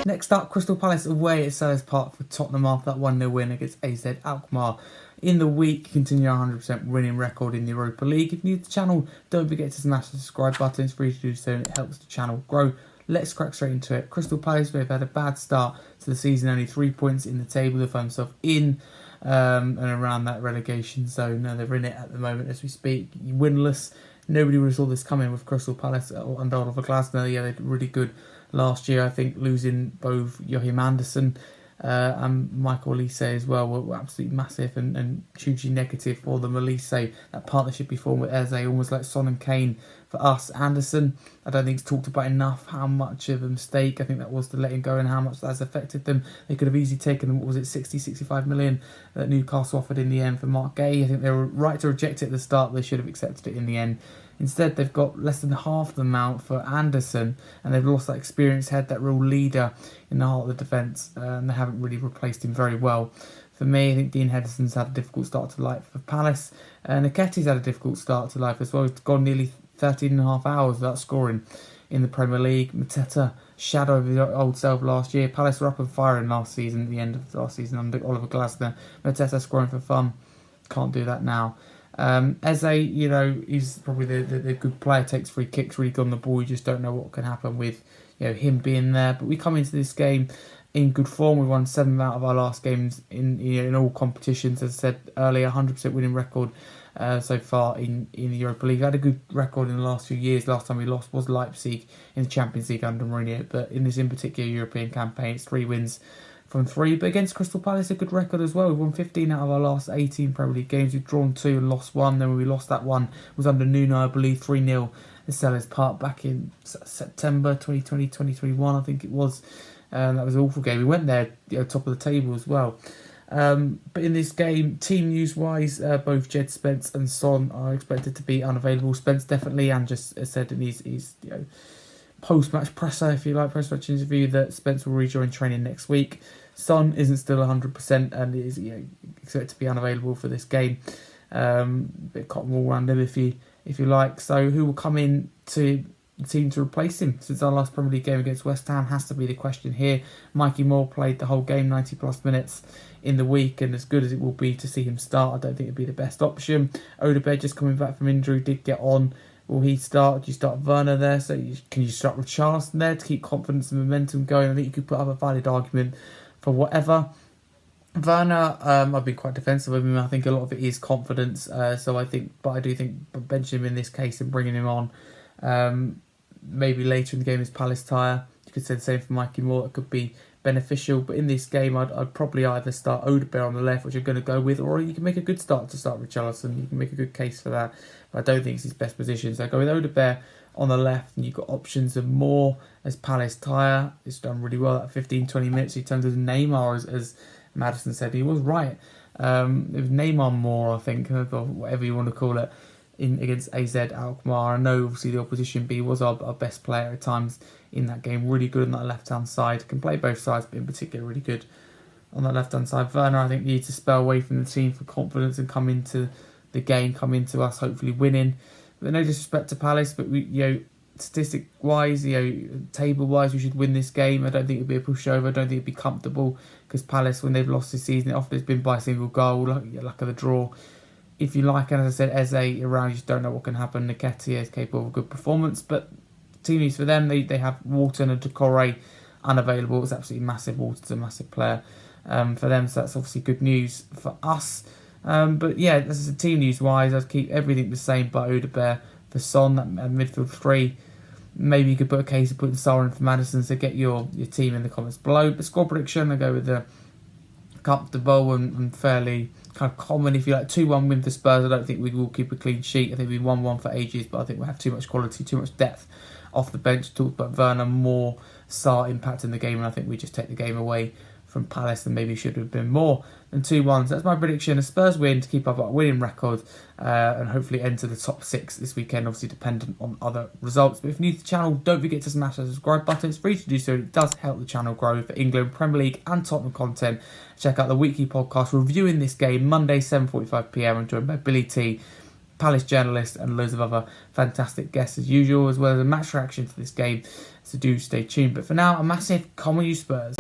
Next up, Crystal Palace away at Selhurst Park for Tottenham after that 1-0 win against AZ Alkmaar. In the week, continue our 100% winning record in the Europa League. If you're new to the channel, don't forget to smash the subscribe button. It's free to do so and it helps the channel grow. Let's crack straight into it. Crystal Palace, they've had a bad start to the season, only 3 points in the table. They find themselves in and around that relegation zone. They're in it at the moment as we speak. Winless. Nobody really saw this coming with Crystal Palace under Oliver Glasner. Yeah, they're really good last year. I think losing both Joachim Andersen and Michael Olise as well were absolutely massive and hugely negative for them. Olise, that partnership before with Eze, almost like Son and Kane for us. Andersen, I don't think it's talked about enough how much of a mistake I think that was to let him go and how much that's affected them. They could have easily taken them, what was it, 60-65 million that Newcastle offered in the end for Mark Gay. I think they were right to reject it at the start. They should have accepted it in the end. Instead, they've got less than half the amount for Andersen, and they've lost that experienced head, that real leader in the heart of the defence, and they haven't really replaced him very well. For me, I think Dean Henderson's had a difficult start to life for Palace, and Nketiah's had a difficult start to life as well. He's gone nearly 13 and a half hours without scoring in the Premier League. Mateta, shadow of his old self last year. Palace were up and firing last season, at the end of last season under Oliver Glasner. Mateta scoring for fun. Can't do that now. Eze, you know, he's probably the good player, takes free kicks, really good on the ball. You just don't know what can happen with, you know, him being there. But we come into this game in good form. We won 7 out of our last games in all competitions. As I said earlier, 100% winning record so far in the Europa League. We had a good record in the last few years. Last time we lost was Leipzig in the Champions League under Mourinho. But in this in particular European campaign, it's 3 wins from 3, but against Crystal Palace, a good record as well. We've won 15 out of our last 18 Premier League games. We've drawn 2 and lost 1. Then when we lost that one, it was under Nuno, I believe, 3-0 at Selhurst Park back in September 2020, 2021, I think it was. That was an awful game. We went there, you know, top of the table as well. But in this game, team news-wise, both Jed Spence and Son are expected to be unavailable. Spence definitely, and just said in his you know, post-match presser, if you like, post-match interview, that Spence will rejoin training next week. Son isn't still 100% and is, you know, expected to be unavailable for this game. Bit cotton wool around him, if you like. So who will come in to the team to replace him since our last Premier League game against West Ham has to be the question here. Mikey Moore played the whole game, 90 plus minutes in the week, and as good as it will be to see him start, I don't think it'd be the best option. Odegaard just coming back from injury, did get on. Will he start? Do you start Werner there? Can you start with Richarlison there to keep confidence and momentum going? I think you could put up a valid argument for whatever. Werner, I've been quite defensive of him. I think a lot of it is confidence. So I do think benching him in this case and bringing him on maybe later in the game is Palace tire. You could say the same for Mikey Moore. It could be beneficial, but in this game I'd probably either start Odegaard on the left, which I'm going to go with, or you can make a good start to start Richarlison. You can make a good case for that, but I don't think it's his best position. So I go with Odegaard on the left, and you've got options of Moore as Palace tire. He's done really well at 15-20 minutes. He turned into Neymar, as Madison said. He was right. It was Neymar Moore, I think, or whatever you want to call it, in against AZ Alkmaar. I know obviously the opposition B was our best player at times in that game. Really good on that left hand side. Can play both sides, but in particular really good on that left hand side. Werner, I think, needs to spell away from the team for confidence and come into the game, come into us hopefully winning. But no disrespect to Palace, but we, you know, statistic wise, you know, table wise, we should win this game. I don't think it'll be a pushover. I don't think it'll be comfortable, because Palace, when they've lost this season, it often has been by a single goal, luck of the draw. If you like, and as I said, Eze around, you just don't know what can happen. Nketiah is capable of a good performance, but team news for them, they have Wharton and Decore unavailable. It's absolutely massive. Wharton's a massive player for them, so that's obviously good news for us. But yeah, this is team news wise, I'd keep everything the same but Odegaard for Son, that midfield 3. Maybe you could put a case of putting Salah in for Madison, so get your team in the comments below. But score prediction, I go with the comfortable and fairly kind of common, if you like, 2-1 win for Spurs. I don't think we will keep a clean sheet. I think we 1-1 for ages, but I think we'll have too much quality, too much depth off the bench. Talked about Werner, more Sarr impact in the game, and I think we just take the game away from Palace than maybe should have been more than 2-1. So that's my prediction. A Spurs win to keep up our winning record and hopefully enter the top 6 this weekend, obviously dependent on other results. But if you're new to the channel, don't forget to smash that subscribe button. It's free to do so. It does help the channel grow for England, Premier League and Tottenham content. Check out the weekly podcast reviewing this game, Monday 7:45pm. I'm joined by Billy T, Palace journalist, and loads of other fantastic guests as usual, as well as a match reaction to this game. So do stay tuned. But for now, a massive come on you Spurs.